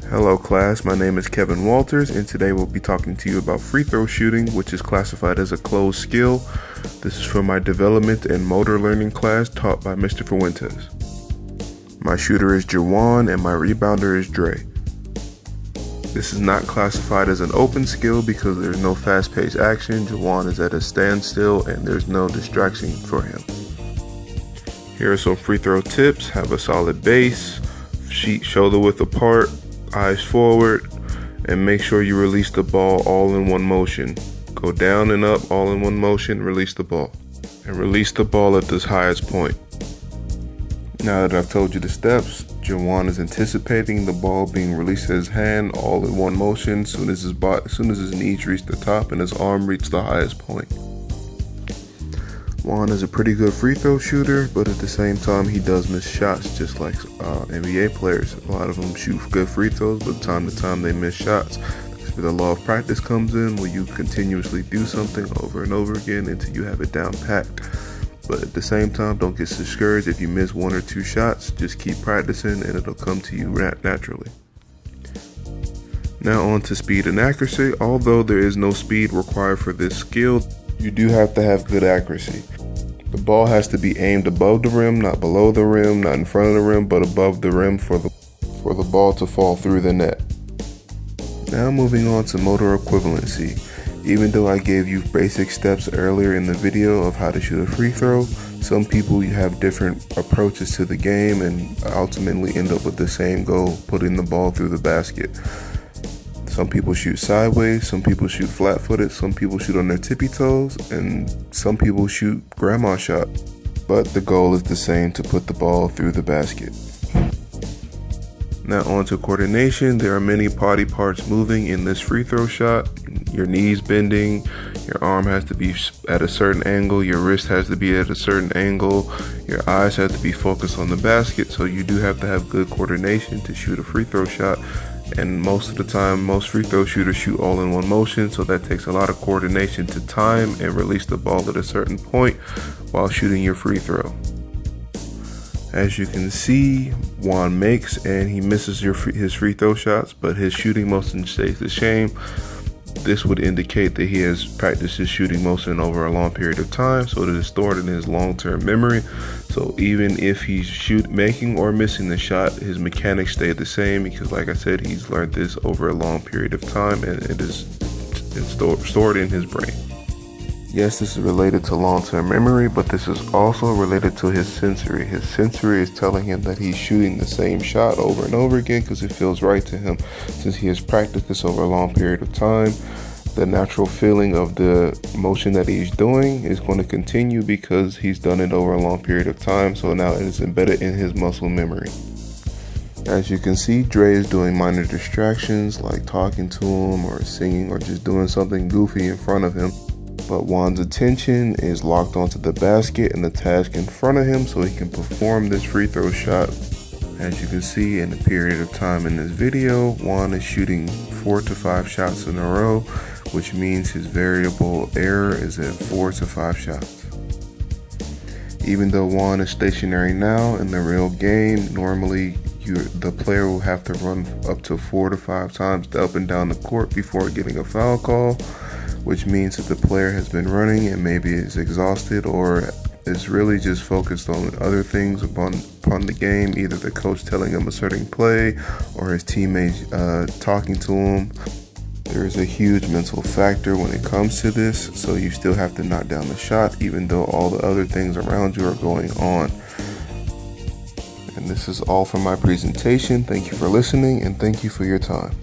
Hello class, my name is Kevin Walters and today we'll be talking to you about free throw shooting, which is classified as a closed skill. This is from my development and motor learning class taught by Mr. Fuentes. My shooter is Jawan and my rebounder is Dre. This is not classified as an open skill because there's no fast-paced action. Jawan is at a standstill and there's no distraction for him. Here are some free throw tips. Have a solid base, feet shoulder width apart, eyes forward, and make sure you release the ball all in one motion. Go down and up all in one motion, release the ball. And release the ball at this highest point. Now that I've told you the steps, Jawan is anticipating the ball being released at his hand all in one motion as soon as his knees reach the top and his arm reach the highest point. Juan is a pretty good free throw shooter, but at the same time he does miss shots just like NBA players. A lot of them shoot good free throws, but time to time they miss shots. That's where the law of practice comes in, where you continuously do something over and over again until you have it down packed. But at the same time, don't get discouraged if you miss one or two shots. Just keep practicing and it'll come to you naturally. Now on to speed and accuracy. Although there is no speed required for this skill, you do have to have good accuracy. The ball has to be aimed above the rim, not below the rim, not in front of the rim, but above the rim for the ball to fall through the net. Now moving on to motor equivalency. Even though I gave you basic steps earlier in the video of how to shoot a free throw, some people have different approaches to the game and ultimately end up with the same goal, putting the ball through the basket. Some people shoot sideways, some people shoot flat-footed, some people shoot on their tippy toes, and some people shoot grandma shot. But the goal is the same, to put the ball through the basket. Now on to coordination. There are many body parts moving in this free throw shot. Your knees bending, your arm has to be at a certain angle, your wrist has to be at a certain angle, your eyes have to be focused on the basket, so you do have to have good coordination to shoot a free throw shot. And most of the time, most free throw shooters shoot all in one motion, so that takes a lot of coordination to time and release the ball at a certain point while shooting your free throw. As you can see, Juan makes and he misses his free throw shots, but his shooting motion stays the same. This would indicate that he has practiced his shooting motion over a long period of time, so it is stored in his long-term memory. So even if he's making or missing the shot, his mechanics stay the same because, like I said, he's learned this over a long period of time and it's stored in his brain. Yes, this is related to long-term memory, but this is also related to his sensory. His sensory is telling him that he's shooting the same shot over and over again because it feels right to him. Since he has practiced this over a long period of time, the natural feeling of the motion that he's doing is going to continue because he's done it over a long period of time, so now it is embedded in his muscle memory. As you can see, Dre is doing minor distractions like talking to him or singing or just doing something goofy in front of him. But Juan's attention is locked onto the basket and the task in front of him so he can perform this free throw shot. As you can see in the period of time in this video, Juan is shooting 4 to 5 shots in a row, which means his variable error is at 4 to 5 shots. Even though Juan is stationary now, in the real game, normally the player will have to run up to 4 to 5 times up and down the court before getting a foul call, which means that the player has been running and maybe is exhausted or is really just focused on other things upon the game, either the coach telling him a certain play or his teammates talking to him. There is a huge mental factor when it comes to this, so you still have to knock down the shot even though all the other things around you are going on. And this is all for my presentation. Thank you for listening and thank you for your time.